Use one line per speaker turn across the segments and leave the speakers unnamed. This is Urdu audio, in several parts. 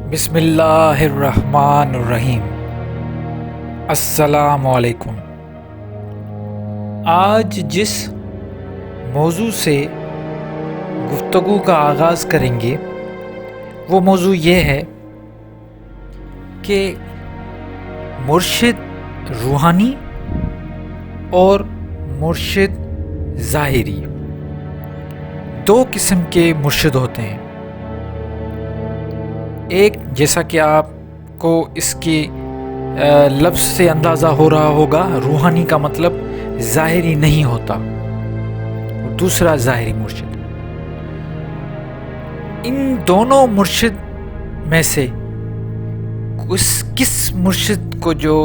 بسم اللہ الرحمن الرحیم۔ السلام علیکم۔ آج جس موضوع سے گفتگو کا آغاز کریں گے وہ موضوع یہ ہے کہ مرشد روحانی اور مرشد ظاہری دو قسم کے مرشد ہوتے ہیں۔ ایک، جیسا کہ آپ کو اس کے لفظ سے اندازہ ہو رہا ہوگا، روحانی کا مطلب ظاہری نہیں ہوتا، اور دوسرا ظاہری مرشد۔ ان دونوں مرشد میں سے کس مرشد کو جو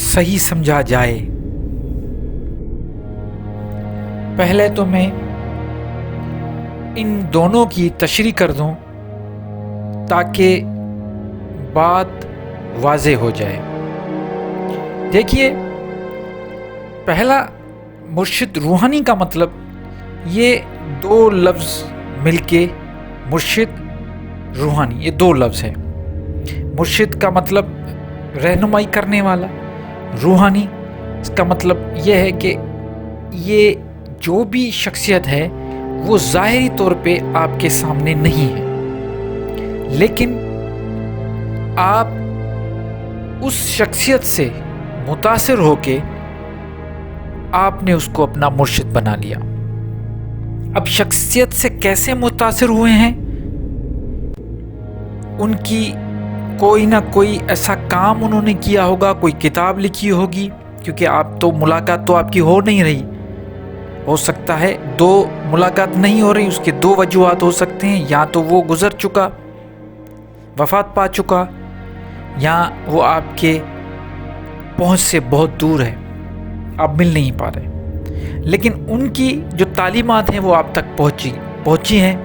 صحیح سمجھا جائے، پہلے تو میں ان دونوں کی تشریح کر دوں تاکہ بات واضح ہو جائے۔ دیکھیے، پہلا مرشد روحانی کا مطلب، یہ دو لفظ مل کے مرشد روحانی، یہ دو لفظ ہیں۔ مرشد کا مطلب رہنمائی کرنے والا، روحانی اس کا مطلب یہ ہے کہ یہ جو بھی شخصیت ہے وہ ظاہری طور پہ آپ کے سامنے نہیں ہے، لیکن آپ اس شخصیت سے متاثر ہو کے آپ نے اس کو اپنا مرشد بنا لیا۔ اب شخصیت سے کیسے متاثر ہوئے ہیں؟ ان کی کوئی نہ کوئی ایسا کام انہوں نے کیا ہوگا، کوئی کتاب لکھی ہوگی، کیونکہ آپ تو ملاقات تو آپ کی ہو نہیں رہی۔ ہو سکتا ہے دو ملاقات نہیں ہو رہی، اس کے دو وجوہات ہو سکتے ہیں، یا تو وہ گزر چکا، وفات پا چکا، یا وہ آپ کے پہنچ سے بہت دور ہے، آپ مل نہیں پا رہے، لیکن ان کی جو تعلیمات ہیں وہ آپ تک پہنچی ہیں،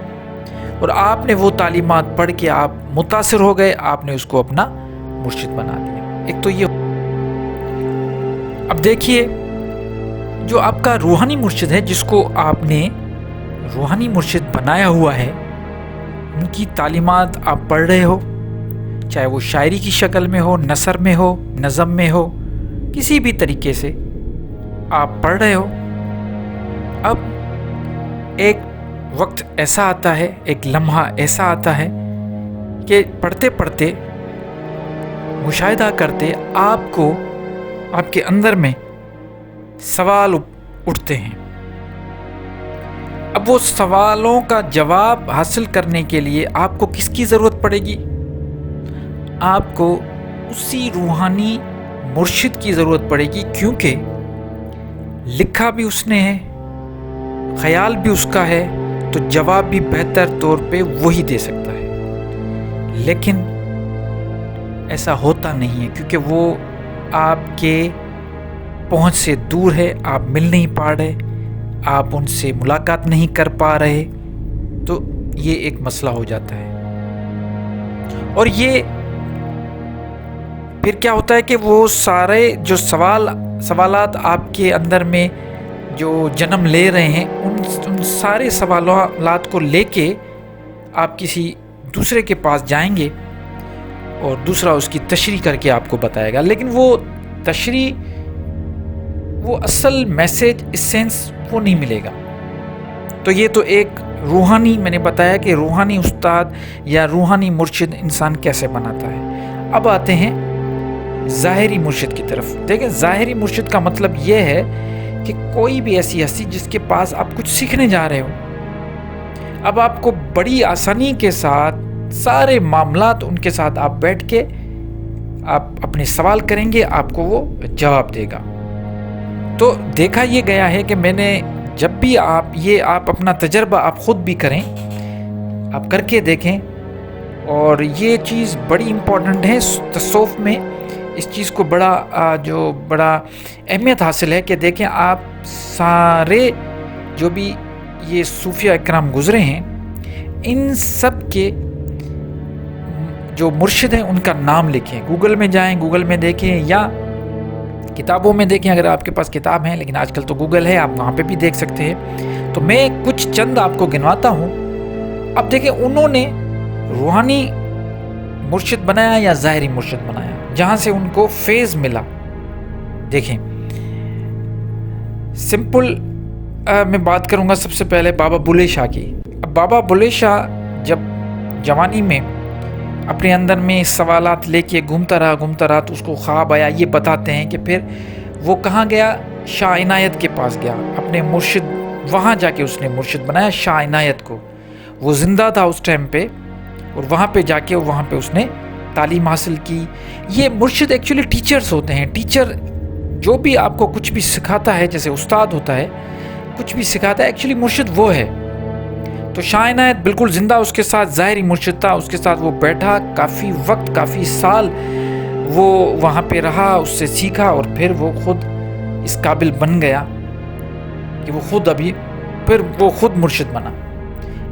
اور آپ نے وہ تعلیمات پڑھ کے آپ متاثر ہو گئے، آپ نے اس کو اپنا مرشد بنا لیا۔ ایک تو یہ۔ اب دیکھیے، جو آپ کا روحانی مرشد ہے، جس کو آپ نے روحانی مرشد بنایا ہوا ہے، ان کی تعلیمات آپ پڑھ رہے ہو، چاہے وہ شاعری کی شکل میں ہو، نثر میں ہو، نظم میں ہو، کسی بھی طریقے سے آپ پڑھ رہے ہو۔ اب ایک وقت ایسا آتا ہے، ایک لمحہ ایسا آتا ہے کہ پڑھتے پڑھتے، مشاہدہ کرتے، آپ کو آپ کے اندر میں سوال اٹھتے ہیں۔ اب وہ سوالوں کا جواب حاصل کرنے کے لیے آپ کو کس کی ضرورت پڑے گی؟ آپ کو اسی روحانی مرشد کی ضرورت پڑے گی، کیونکہ لکھا بھی اس نے ہے، خیال بھی اس کا ہے، تو جواب بھی بہتر طور پہ وہی دے سکتا ہے۔ لیکن ایسا ہوتا نہیں ہے، کیونکہ وہ آپ کے پہنچ سے دور ہے، آپ مل نہیں پا رہے، آپ ان سے ملاقات نہیں کر پا رہے، تو یہ ایک مسئلہ ہو جاتا ہے۔ اور یہ پھر کیا ہوتا ہے کہ وہ سارے جو سوالات آپ کے اندر میں جو جنم لے رہے ہیں، ان سارے سوالات کو لے کے آپ کسی دوسرے کے پاس جائیں گے، اور دوسرا اس کی تشریح کر کے آپ کو بتائے گا، لیکن وہ تشریح، وہ اصل میسج، اسینس وہ نہیں ملے گا۔ تو یہ تو ایک روحانی، میں نے بتایا کہ روحانی استاد یا روحانی مرشد انسان کیسے بناتا ہے۔ اب آتے ہیں ظاہری مرشد کی طرف۔ دیکھیں، ظاہری مرشد کا مطلب یہ ہے کہ کوئی بھی ایسی ہستی جس کے پاس آپ کچھ سیکھنے جا رہے ہو، اب آپ کو بڑی آسانی کے ساتھ سارے معاملات ان کے ساتھ آپ بیٹھ کے آپ اپنے سوال کریں گے، آپ کو وہ جواب دے گا۔ تو دیکھا یہ گیا ہے کہ میں نے جب بھی آپ اپنا تجربہ آپ خود بھی کریں، آپ کر کے دیکھیں، اور یہ چیز بڑی امپورٹنٹ ہے تصوف میں، اس چیز کو بڑا اہمیت حاصل ہے کہ دیکھیں، آپ سارے جو بھی یہ صوفیہ اکرام گزرے ہیں، ان سب کے جو مرشد ہیں ان کا نام لکھیں، گوگل میں جائیں، گوگل میں دیکھیں، یا کتابوں میں دیکھیں اگر آپ کے پاس کتاب ہیں، لیکن آج کل تو گوگل ہے، آپ وہاں پہ بھی دیکھ سکتے ہیں۔ تو میں کچھ چند آپ کو گنواتا ہوں۔ اب دیکھیں، انہوں نے روحانی مرشد بنایا یا ظاہری مرشد بنایا، جہاں سے ان کو فیض ملا. دیکھیں سمپل میں بات کروں گا سب سے پہلے بابا بلے شاہ کی. اب بابا بلے شاہ جب جوانی میں اپنے اندر میں سوالات لے کے گھومتا رہا تو اس کو خواب آیا. یہ بتاتے ہیں کہ پھر وہ کہاں گیا، شاہ عنایت کے پاس گیا، اپنے مرشد، وہاں جا کے اس نے مرشد بنایا شاہ عنایت کو. وہ زندہ تھا اس ٹائم پہ، اور وہاں پہ جا کے وہاں پہ اس نے تعلیم حاصل کی. یہ مرشد ایکچولی ٹیچرز ہوتے ہیں. ٹیچر جو بھی آپ کو کچھ بھی سکھاتا ہے، جیسے استاد ہوتا ہے کچھ بھی سکھاتا ہے، ایکچولی مرشد وہ ہے. تو شاہ عنایت بالکل زندہ اس کے ساتھ ظاہری مرشد تھا. اس کے ساتھ وہ بیٹھا، کافی وقت کافی سال وہ وہاں پہ رہا، اس سے سیکھا، اور پھر وہ خود اس قابل بن گیا کہ وہ خود پھر وہ خود مرشد بنا.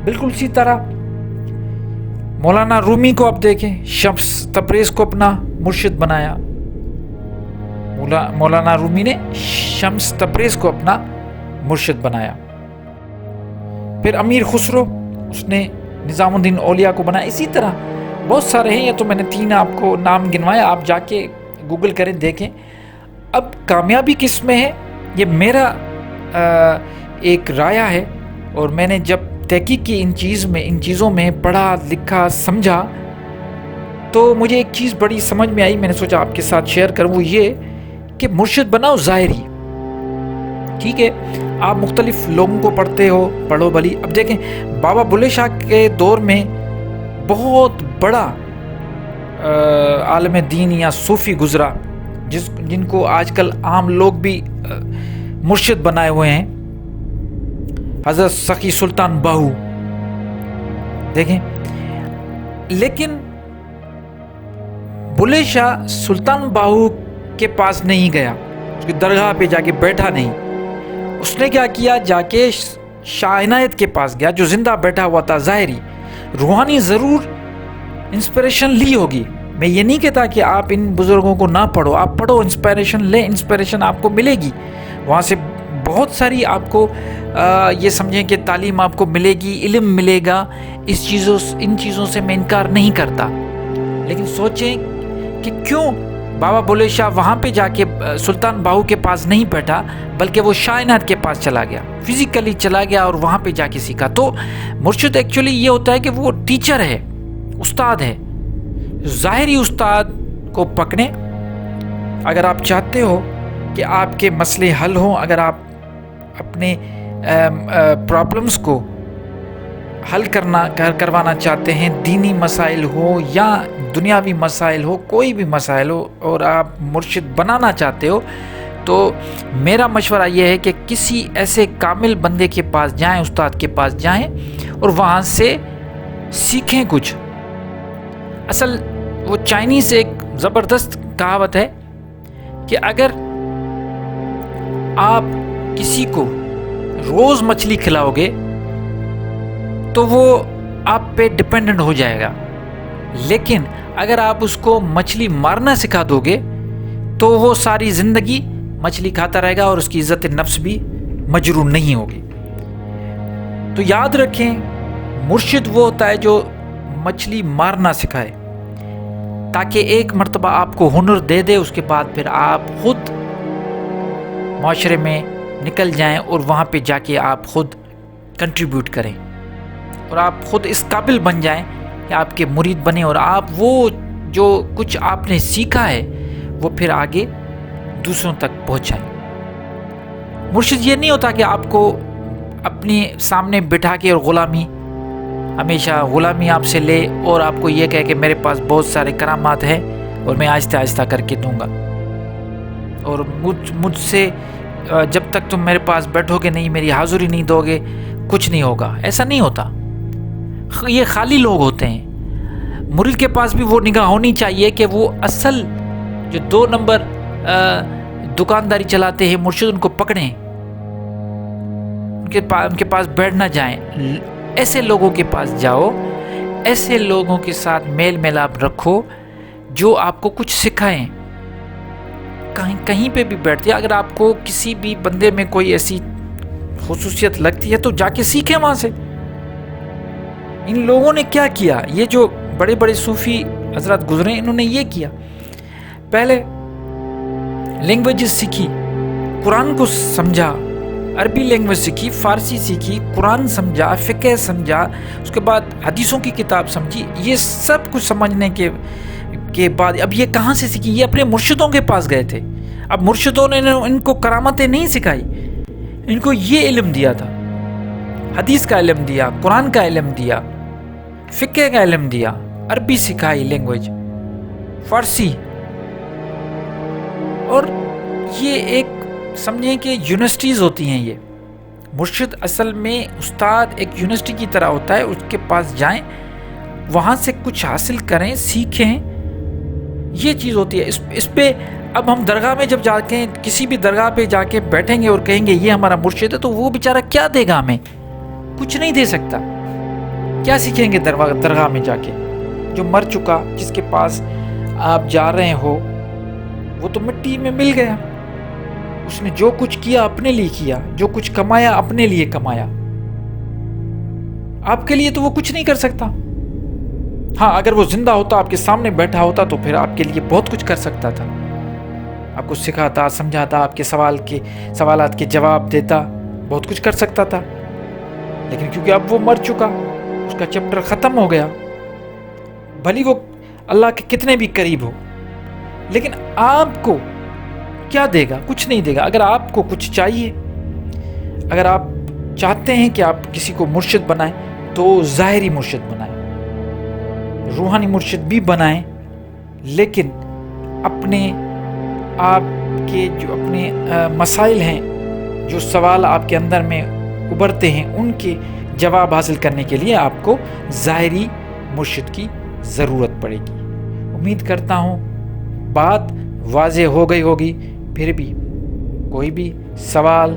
بالکل اسی طرح مولانا رومی کو آپ دیکھیں، شمس تبریز کو اپنا مرشد بنایا. مولانا رومی نے شمس تبریز کو اپنا مرشد بنایا. پھر امیر خسرو، اس نے نظام الدین اولیاء کو بنایا. اسی طرح بہت سارے ہیں. یہ تو میں نے 3 آپ کو نام گنوایا، آپ جا کے گوگل کریں دیکھیں. اب کامیابی کس میں ہے، یہ میرا ایک رائے ہے، اور میں نے جب تحقیق کی ان چیزوں میں پڑھا لکھا سمجھا تو مجھے ایک چیز بڑی سمجھ میں آئی. میں نے سوچا آپ کے ساتھ شیئر کروں، وہ یہ کہ مرشد بناؤ ظاہری. ٹھیک ہے، آپ مختلف لوگوں کو پڑھو بھلی. اب دیکھیں بابا بلے شاہ کے دور میں بہت بڑا عالم دین یا صوفی گزرا، جن کو آج کل عام لوگ بھی مرشد بنائے ہوئے ہیں. حضرت سخی سلطان باہو دیکھیں. لیکن بلے شاہ سلطان باہو کے پاس نہیں گیا، اس کی درگاہ پہ جا کے بیٹھا نہیں. اس نے کیا کیا، جا کے شاہ عنایت کے پاس گیا جو زندہ بیٹھا ہوا تھا. ظاہری روحانی ضرور انسپریشن لی ہوگی. میں یہ نہیں کہتا کہ آپ ان بزرگوں کو نہ پڑھو، آپ پڑھو، انسپریشن لیں، انسپریشن آپ کو ملے گی وہاں سے. بہت ساری آپ کو یہ سمجھیں کہ تعلیم آپ کو ملے گی، علم ملے گا. ان چیزوں سے میں انکار نہیں کرتا، لیکن سوچیں کہ کیوں بابا بلے شاہ وہاں پہ جا کے سلطان باہو کے پاس نہیں بیٹھا، بلکہ وہ شاہ عنایت کے پاس چلا گیا، فزیکلی چلا گیا اور وہاں پہ جا کے سیکھا. تو مرشد ایکچولی یہ ہوتا ہے کہ وہ ٹیچر ہے، استاد ہے. ظاہری استاد کو پکڑیں. اگر آپ چاہتے ہو کہ آپ کے مسئلے حل ہوں، اگر آپ اپنے پرابلمز کو حل کروانا چاہتے ہیں، دینی مسائل ہو یا دنیاوی مسائل ہو، کوئی بھی مسائل ہو، اور آپ مرشد بنانا چاہتے ہو، تو میرا مشورہ یہ ہے کہ کسی ایسے کامل بندے کے پاس جائیں، استاد کے پاس جائیں اور وہاں سے سیکھیں کچھ. اصل وہ چائنیز ایک زبردست کہاوت ہے کہ اگر آپ کسی کو روز مچھلی کھلاؤ گے تو وہ آپ پہ ڈپینڈنٹ ہو جائے گا، لیکن اگر آپ اس کو مچھلی مارنا سکھا دو گے تو وہ ساری زندگی مچھلی کھاتا رہے گا اور اس کی عزت نفس بھی مجروح نہیں ہوگی. تو یاد رکھیں، مرشد وہ ہوتا ہے جو مچھلی مارنا سکھائے، تاکہ ایک مرتبہ آپ کو ہنر دے دے، اس کے بعد پھر آپ خود معاشرے میں نکل جائیں اور وہاں پہ جا کے آپ خود کنٹریبیوٹ کریں اور آپ خود اس قابل بن جائیں کہ آپ کے مرید بنیں، اور آپ وہ جو کچھ آپ نے سیکھا ہے وہ پھر آگے دوسروں تک پہنچائیں. مرشد یہ نہیں ہوتا کہ آپ کو اپنے سامنے بٹھا کے اور ہمیشہ غلامی آپ سے لے اور آپ کو یہ کہے کہ میرے پاس بہت سارے کرامات ہیں اور میں آہستہ آہستہ کر کے دوں گا، اور مجھ سے جب تک تم میرے پاس بیٹھو گے نہیں، میری حاضری نہیں دو گے، کچھ نہیں ہوگا. ایسا نہیں ہوتا، یہ خالی لوگ ہوتے ہیں. مرید کے پاس بھی وہ نگاہ ہونی چاہیے کہ وہ اصل جو 2 نمبر دکانداری چلاتے ہیں مرشد، ان کو پکڑیں، ان کے پاس بیٹھ نہ جائیں. ایسے لوگوں کے پاس جاؤ، ایسے لوگوں کے ساتھ میل ملاپ رکھو جو آپ کو کچھ سکھائیں. کہیں پہ بھی بیٹھتے، اگر آپ کو کسی بھی بندے میں کوئی ایسی خصوصیت لگتی ہے تو جا کے سیکھیں وہاں سے. ان لوگوں نے کیا کیا، یہ جو بڑے بڑے صوفی حضرات گزرے، انہوں نے یہ کیا، پہلے لینگویجز سیکھی، قرآن کو سمجھا، عربی لینگویج سیکھی، فارسی سیکھی، قرآن سمجھا، فقہ سمجھا، اس کے بعد حدیثوں کی کتاب سمجھی، یہ سب کچھ سمجھنے کے بعد اب یہ کہاں سے سیکھی؟ یہ اپنے مرشدوں کے پاس گئے تھے. اب مرشدوں نے ان کو کرامتیں نہیں سکھائی، ان کو یہ علم دیا تھا، حدیث کا علم دیا، قرآن کا علم دیا، فقہ کا علم دیا، عربی سکھائی لینگویج، فارسی. اور یہ ایک سمجھیں کہ یونیورسٹیز ہوتی ہیں. یہ مرشد اصل میں استاد ایک یونیورسٹی کی طرح ہوتا ہے، اس کے پاس جائیں، وہاں سے کچھ حاصل کریں، سیکھیں، یہ چیز ہوتی ہے. اس پہ اب ہم درگاہ میں جب جا کے کسی بھی درگاہ پہ جا کے بیٹھیں گے اور کہیں گے یہ ہمارا مرشد ہے، تو وہ بیچارہ کیا دے گا ہمیں؟ کچھ نہیں دے سکتا. کیا سیکھیں گے درگاہ میں جا کے؟ جو مر چکا، جس کے پاس آپ جا رہے ہو، وہ تو مٹی میں مل گیا. اس نے جو کچھ کیا اپنے لیے کیا، جو کچھ کمایا اپنے لیے کمایا. آپ کے لیے تو وہ کچھ نہیں کر سکتا. ہاں، اگر وہ زندہ ہوتا، آپ کے سامنے بیٹھا ہوتا، تو پھر آپ کے لیے بہت کچھ کر سکتا تھا. آپ کو سکھاتا، سمجھاتا، آپ کے سوالات کے جواب دیتا، بہت کچھ کر سکتا تھا. لیکن کیونکہ اب وہ مر چکا، اس کا چیپٹر ختم ہو گیا. بھلی وہ اللہ کے کتنے بھی قریب ہو، لیکن آپ کو کیا دے گا؟ کچھ نہیں دے گا. اگر آپ کو کچھ چاہیے، اگر آپ چاہتے ہیں کہ آپ کسی کو مرشد بنائیں، تو ظاہری مرشد بنائیں، روحانی مرشد بھی بنائیں، لیکن اپنے آپ کے جو اپنے مسائل ہیں، جو سوال آپ کے اندر میں ابھرتے ہیں، ان کے جواب حاصل کرنے کے لیے آپ کو ظاہری مرشد کی ضرورت پڑے گی. امید کرتا ہوں بات واضح ہو گئی ہوگی. پھر بھی کوئی بھی سوال،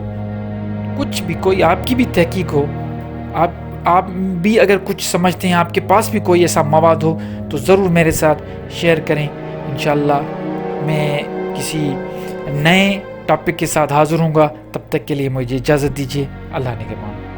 کچھ بھی، کوئی آپ کی بھی تحقیق ہو، آپ بھی اگر کچھ سمجھتے ہیں، آپ کے پاس بھی کوئی ایسا مواد ہو، تو ضرور میرے ساتھ شیئر کریں. انشاءاللہ میں کسی نئے ٹاپک کے ساتھ حاضر ہوں گا. تب تک کے لیے مجھے اجازت دیجیے. اللہ نگہبان.